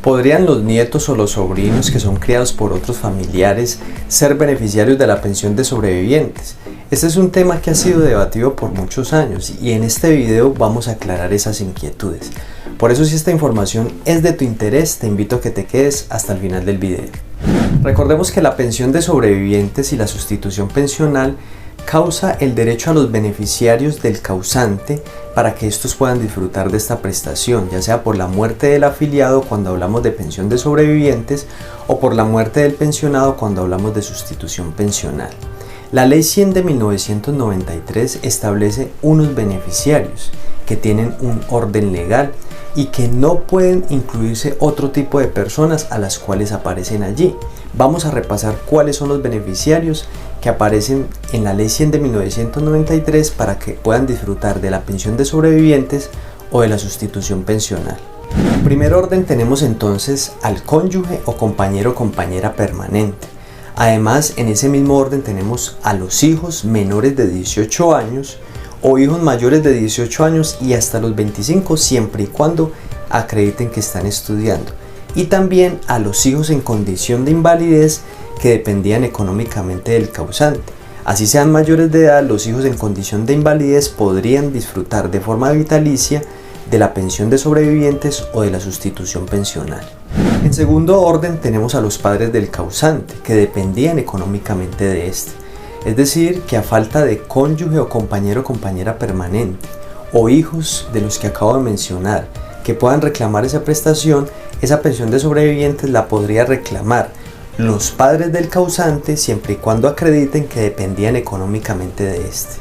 ¿Podrían los nietos o los sobrinos que son criados por otros familiares ser beneficiarios de la pensión de sobrevivientes? Este es un tema que ha sido debatido por muchos años y en este video vamos a aclarar esas inquietudes. Por eso, si esta información es de tu interés, te invito a que te quedes hasta el final del video. Recordemos que la pensión de sobrevivientes y la sustitución pensional causa el derecho a los beneficiarios del causante para que estos puedan disfrutar de esta prestación, ya sea por la muerte del afiliado cuando hablamos de pensión de sobrevivientes o por la muerte del pensionado cuando hablamos de sustitución pensional. La Ley 100 de 1993 establece unos beneficiarios que tienen un orden legal y que no pueden incluirse otro tipo de personas a las cuales aparecen allí. Vamos a repasar cuáles son los beneficiarios que aparecen en la Ley 100 de 1993 para que puedan disfrutar de la pensión de sobrevivientes o de la sustitución pensional. En primer orden tenemos entonces al cónyuge o compañero o compañera permanente. Además, en ese mismo orden tenemos a los hijos menores de 18 años o hijos mayores de 18 años y hasta los 25 siempre y cuando acrediten que están estudiando. Y también a los hijos en condición de invalidez que dependían económicamente del causante. Así sean mayores de edad, los hijos en condición de invalidez podrían disfrutar de forma vitalicia de la pensión de sobrevivientes o de la sustitución pensional. En segundo orden tenemos a los padres del causante que dependían económicamente de este. Es decir, que a falta de cónyuge o compañero o compañera permanente o hijos de los que acabo de mencionar que puedan reclamar esa prestación, esa pensión de sobrevivientes la podría reclamar los padres del causante siempre y cuando acrediten que dependían económicamente de este.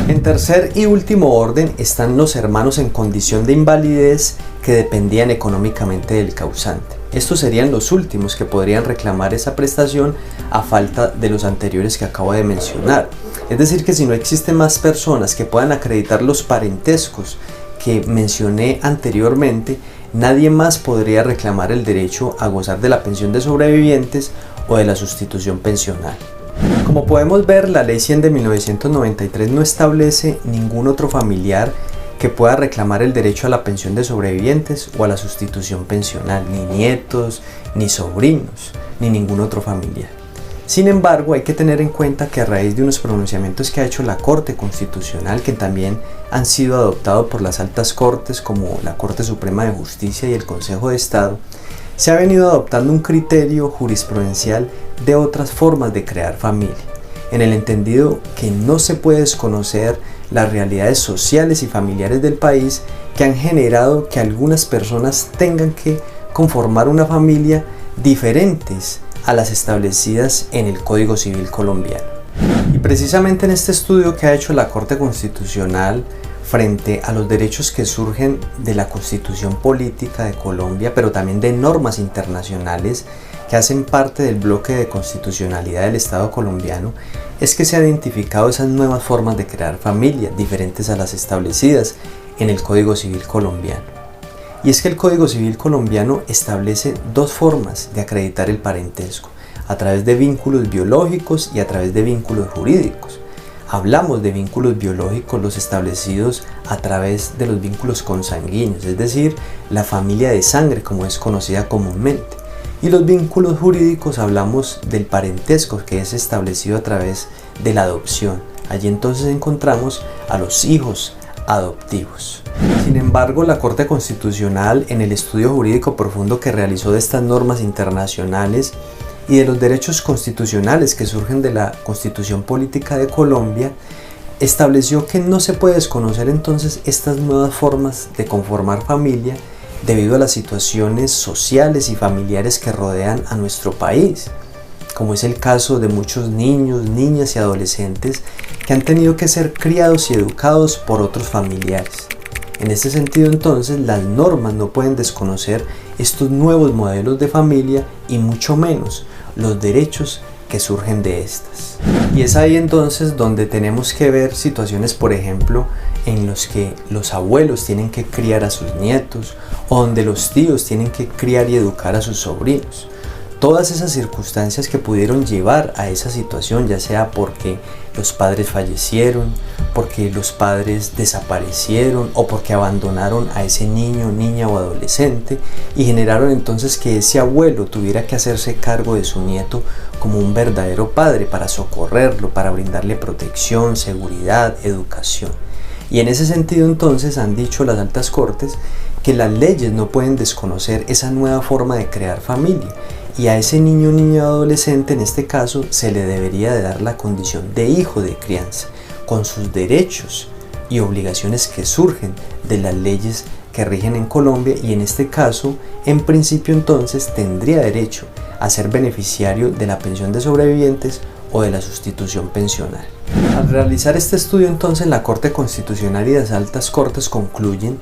En tercer y último orden están los hermanos en condición de invalidez que dependían económicamente del causante. Estos serían los últimos que podrían reclamar esa prestación a falta de los anteriores que acabo de mencionar. Es decir, que si no existen más personas que puedan acreditar los parentescos que mencioné anteriormente, nadie más podría reclamar el derecho a gozar de la pensión de sobrevivientes o de la sustitución pensional. Como podemos ver, la Ley 100 de 1993 no establece ningún otro familiar que pueda reclamar el derecho a la pensión de sobrevivientes o a la sustitución pensional, ni nietos, ni sobrinos, ni ningún otro familiar. Sin embargo, hay que tener en cuenta que a raíz de unos pronunciamientos que ha hecho la Corte Constitucional, que también han sido adoptados por las altas cortes como la Corte Suprema de Justicia y el Consejo de Estado, se ha venido adoptando un criterio jurisprudencial de otras formas de crear familia, en el entendido que no se puede desconocer las realidades sociales y familiares del país que han generado que algunas personas tengan que conformar una familia diferentes a las establecidas en el Código Civil colombiano. Y precisamente en este estudio que ha hecho la Corte Constitucional frente a los derechos que surgen de la Constitución Política de Colombia, pero también de normas internacionales que hacen parte del bloque de constitucionalidad del Estado colombiano, es que se han identificado esas nuevas formas de crear familia, diferentes a las establecidas en el Código Civil colombiano. Y es que el Código Civil colombiano establece dos formas de acreditar el parentesco, a través de vínculos biológicos y a través de vínculos jurídicos. Hablamos de vínculos biológicos, los establecidos a través de los vínculos consanguíneos, es decir, la familia de sangre como es conocida comúnmente. Y los vínculos jurídicos hablamos del parentesco que es establecido a través de la adopción. Allí entonces encontramos a los hijos adoptivos. Sin embargo, la Corte Constitucional, en el estudio jurídico profundo que realizó de estas normas internacionales y de los derechos constitucionales que surgen de la Constitución Política de Colombia, estableció que no se puede desconocer entonces estas nuevas formas de conformar familia debido a las situaciones sociales y familiares que rodean a nuestro país, como es el caso de muchos niños, niñas y adolescentes que han tenido que ser criados y educados por otros familiares. En este sentido, entonces, las normas no pueden desconocer estos nuevos modelos de familia y mucho menos los derechos que surgen de estas. Y es ahí entonces donde tenemos que ver situaciones, por ejemplo, en los que los abuelos tienen que criar a sus nietos o donde los tíos tienen que criar y educar a sus sobrinos. todas esas circunstancias que pudieron llevar a esa situación, ya sea porque los padres fallecieron, porque los padres desaparecieron o porque abandonaron a ese niño, niña o adolescente y generaron entonces que ese abuelo tuviera que hacerse cargo de su nieto como un verdadero padre para socorrerlo, para brindarle protección, seguridad, educación. Y en ese sentido entonces han dicho las altas cortes que las leyes no pueden desconocer esa nueva forma de crear familia y a ese niño, niña o adolescente en este caso se le debería de dar la condición de hijo de crianza con sus derechos y obligaciones que surgen de las leyes que rigen en Colombia y en este caso en principio entonces tendría derecho a ser beneficiario de la pensión de sobrevivientes o de la sustitución pensional. Al realizar este estudio entonces la Corte Constitucional y las altas cortes concluyen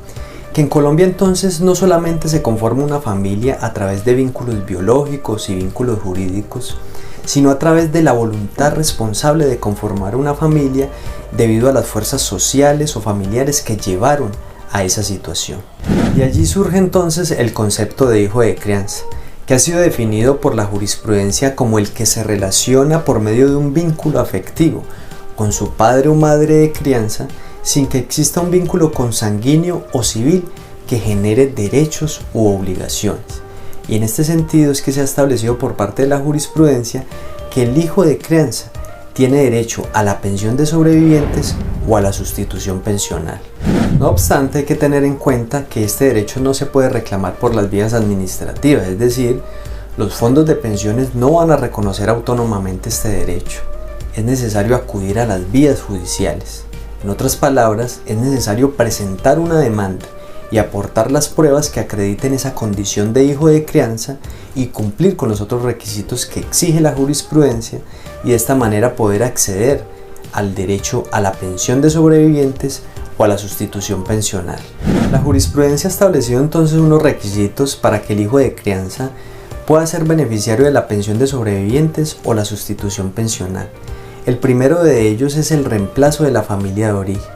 que en Colombia entonces no solamente se conforma una familia a través de vínculos biológicos y vínculos jurídicos, sino a través de la voluntad responsable de conformar una familia debido a las fuerzas sociales o familiares que llevaron a esa situación. De allí surge entonces el concepto de hijo de crianza, que ha sido definido por la jurisprudencia como el que se relaciona por medio de un vínculo afectivo con su padre o madre de crianza sin que exista un vínculo consanguíneo o civil que genere derechos u obligaciones. Y en este sentido es que se ha establecido por parte de la jurisprudencia que el hijo de crianza tiene derecho a la pensión de sobrevivientes o a la sustitución pensional. No obstante, hay que tener en cuenta que este derecho no se puede reclamar por las vías administrativas, es decir, los fondos de pensiones no van a reconocer autónomamente este derecho. Es necesario acudir a las vías judiciales. En otras palabras, es necesario presentar una demanda y aportar las pruebas que acrediten esa condición de hijo de crianza y cumplir con los otros requisitos que exige la jurisprudencia y de esta manera poder acceder al derecho a la pensión de sobrevivientes o a la sustitución pensional. La jurisprudencia ha establecido entonces unos requisitos para que el hijo de crianza pueda ser beneficiario de la pensión de sobrevivientes o la sustitución pensional. El primero de ellos es el reemplazo de la familia de origen,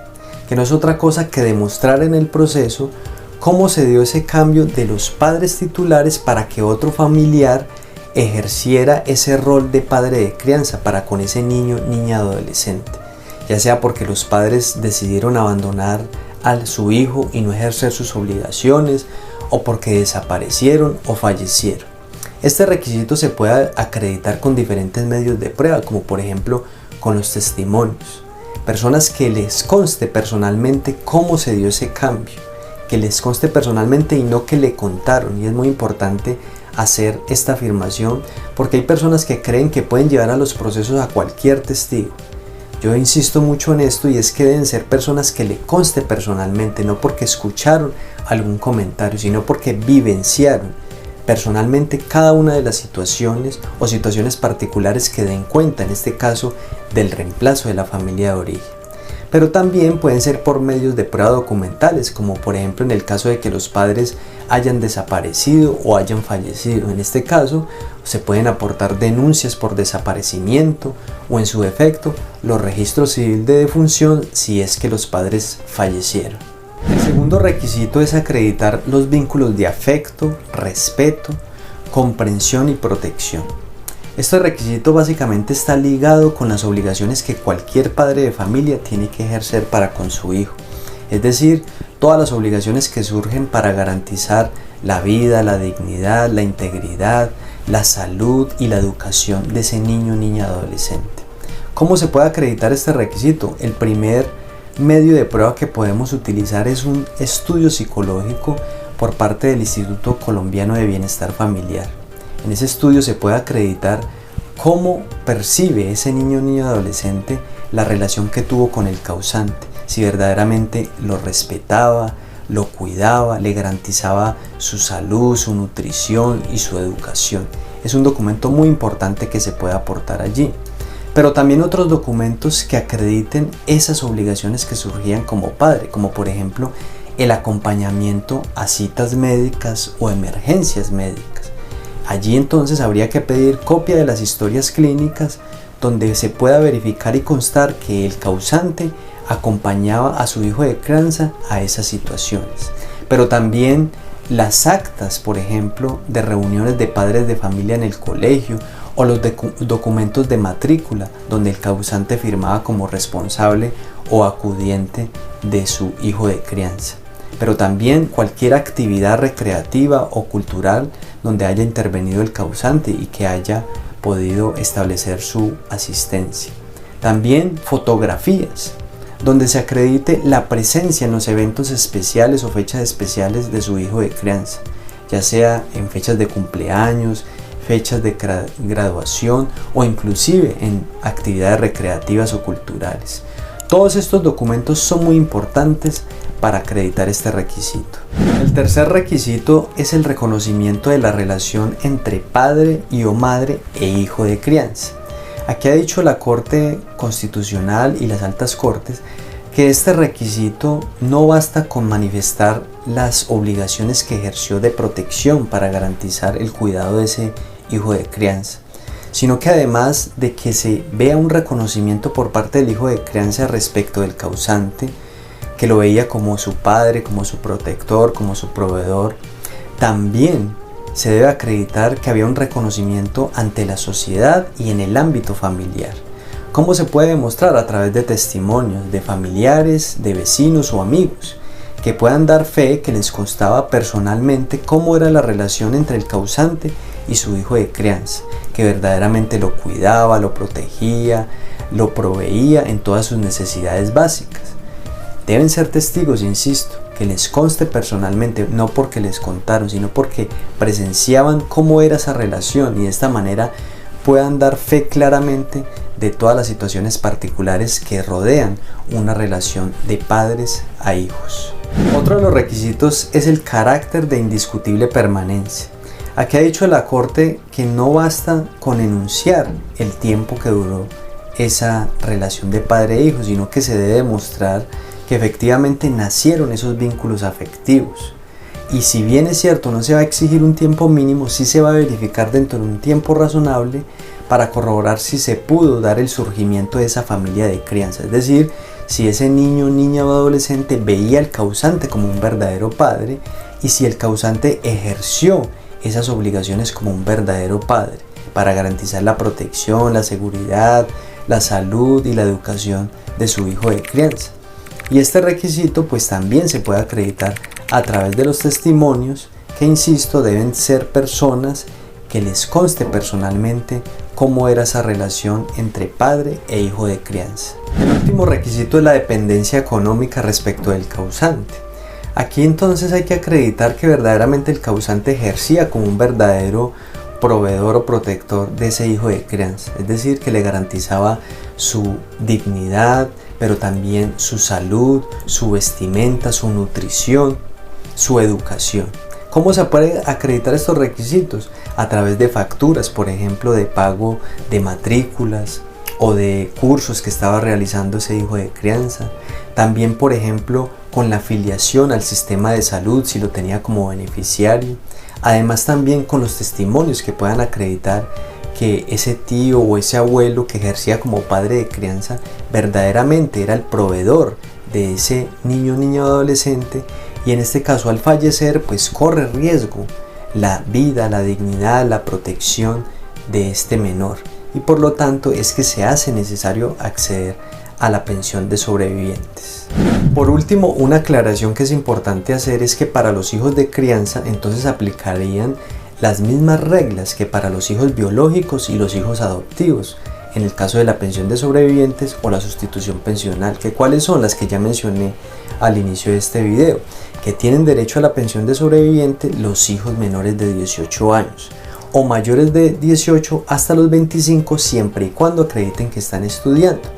que no es otra cosa que demostrar en el proceso cómo se dio ese cambio de los padres titulares para que otro familiar ejerciera ese rol de padre de crianza para con ese niño, niña, adolescente, ya sea porque los padres decidieron abandonar a su hijo y no ejercer sus obligaciones o porque desaparecieron o fallecieron. Este requisito se puede acreditar con diferentes medios de prueba, como por ejemplo con los testimonios, personas que les conste personalmente cómo se dio ese cambio, que les conste personalmente y no que le contaron. Y es muy importante hacer esta afirmación porque hay personas que creen que pueden llevar a los procesos a cualquier testigo. Yo insisto mucho en esto y es que deben ser personas que le conste personalmente, no porque escucharon algún comentario, sino porque vivenciaron personalmente cada una de las situaciones o situaciones particulares que den cuenta, en este caso, del reemplazo de la familia de origen. Pero también pueden ser por medios de prueba documentales, como por ejemplo en el caso de que los padres hayan desaparecido o hayan fallecido. En este caso, se pueden aportar denuncias por desaparecimiento o en su defecto, los registros civiles de defunción si es que los padres fallecieron. El segundo requisito es acreditar los vínculos de afecto, respeto, comprensión y protección. Este requisito básicamente está ligado con las obligaciones que cualquier padre de familia tiene que ejercer para con su hijo, es decir, todas las obligaciones que surgen para garantizar la vida, la dignidad, la integridad, la salud y la educación de ese niño, niña, adolescente. ¿Cómo se puede acreditar este requisito? El primer medio de prueba que podemos utilizar es un estudio psicológico por parte del Instituto Colombiano de Bienestar Familiar. En ese estudio se puede acreditar cómo percibe ese niño, niña, adolescente la relación que tuvo con el causante, si verdaderamente lo respetaba, lo cuidaba, le garantizaba su salud, su nutrición y su educación. Es un documento muy importante que se puede aportar allí. Pero también otros documentos que acrediten esas obligaciones que surgían como padre, como por ejemplo el acompañamiento a citas médicas o emergencias médicas. Allí entonces habría que pedir copia de las historias clínicas donde se pueda verificar y constar que el causante acompañaba a su hijo de crianza a esas situaciones. Pero también las actas, por ejemplo, de reuniones de padres de familia en el colegio o los documentos de matrícula donde el causante firmaba como responsable o acudiente de su hijo de crianza. Pero también cualquier actividad recreativa o cultural donde haya intervenido el causante y que haya podido establecer su asistencia. También fotografías, donde se acredite la presencia en los eventos especiales o fechas especiales de su hijo de crianza, ya sea en fechas de cumpleaños, fechas de graduación o inclusive en actividades recreativas o culturales. Todos estos documentos son muy importantes para acreditar este requisito. El tercer requisito es el reconocimiento de la relación entre padre y o madre e hijo de crianza. Aquí ha dicho la Corte Constitucional y las altas cortes que este requisito no basta con manifestar las obligaciones que ejerció de protección para garantizar el cuidado de ese hijo de crianza, sino que además de que se vea un reconocimiento por parte del hijo de crianza respecto del causante, que lo veía como su padre, como su protector, como su proveedor, también se debe acreditar que había un reconocimiento ante la sociedad y en el ámbito familiar. ¿Cómo se puede demostrar? A través de testimonios de familiares, de vecinos o amigos, que puedan dar fe que les constaba personalmente cómo era la relación entre el causante y su hijo de crianza, que verdaderamente lo cuidaba, lo protegía, lo proveía en todas sus necesidades básicas. Deben ser testigos, insisto, que les conste personalmente, no porque les contaron, sino porque presenciaban cómo era esa relación y de esta manera puedan dar fe claramente de todas las situaciones particulares que rodean una relación de padres a hijos. Otro de los requisitos es el carácter de indiscutible permanencia. Aquí ha dicho la Corte que no basta con enunciar el tiempo que duró esa relación de padre e hijo, sino que se debe demostrar que efectivamente nacieron esos vínculos afectivos. Y si bien es cierto, no se va a exigir un tiempo mínimo, sí se va a verificar dentro de un tiempo razonable para corroborar si se pudo dar el surgimiento de esa familia de crianza. Es decir, si ese niño, niña o adolescente veía al causante como un verdadero padre y si el causante ejerció esas obligaciones como un verdadero padre para garantizar la protección, la seguridad, la salud y la educación de su hijo de crianza. Y este requisito pues también se puede acreditar a través de los testimonios que, insisto, deben ser personas que les conste personalmente cómo era esa relación entre padre e hijo de crianza. El último requisito es la dependencia económica respecto del causante. Aquí entonces hay que acreditar que verdaderamente el causante ejercía como un verdadero proveedor o protector de ese hijo de crianza, es decir, que le garantizaba su dignidad, pero también su salud, su vestimenta, su nutrición, su educación. ¿Cómo se puede acreditar estos requisitos? A través de facturas, por ejemplo, de pago de matrículas o de cursos que estaba realizando ese hijo de crianza. También, por ejemplo, con la afiliación al sistema de salud, si lo tenía como beneficiario. Además, también con los testimonios que puedan acreditar que ese tío o ese abuelo que ejercía como padre de crianza verdaderamente era el proveedor de ese niño, niña o adolescente, y en este caso al fallecer pues corre riesgo la vida, la dignidad, la protección de este menor, y por lo tanto es que se hace necesario acceder a la pensión de sobrevivientes. Por último, una aclaración que es importante hacer es que para los hijos de crianza entonces aplicarían las mismas reglas que para los hijos biológicos y los hijos adoptivos en el caso de la pensión de sobrevivientes o la sustitución pensional, que cuáles son las que ya mencioné al inicio de este video, que tienen derecho a la pensión de sobreviviente los hijos menores de 18 años o mayores de 18 hasta los 25 siempre y cuando acrediten que están estudiando,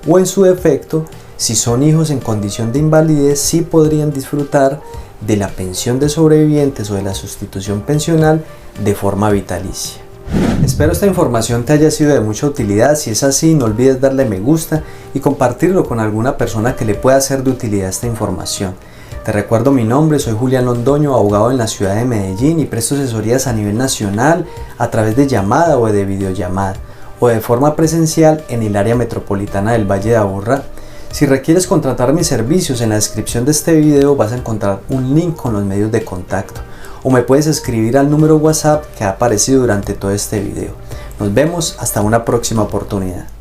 o en su defecto, si son hijos en condición de invalidez, sí podrían disfrutar de la pensión de sobrevivientes o de la sustitución pensional de forma vitalicia. Espero esta información te haya sido de mucha utilidad. Si es así, no olvides darle me gusta y compartirlo con alguna persona que le pueda ser de utilidad esta información. Te recuerdo mi nombre, soy Julián Londoño, abogado en la ciudad de Medellín, y presto asesorías a nivel nacional a través de llamada o de videollamada o de forma presencial en el área metropolitana del Valle de Aburrá. Si requieres contratar mis servicios, en la descripción de este video vas a encontrar un link con los medios de contacto. o me puedes escribir al número WhatsApp que ha aparecido durante todo este video. Nos vemos hasta una próxima oportunidad.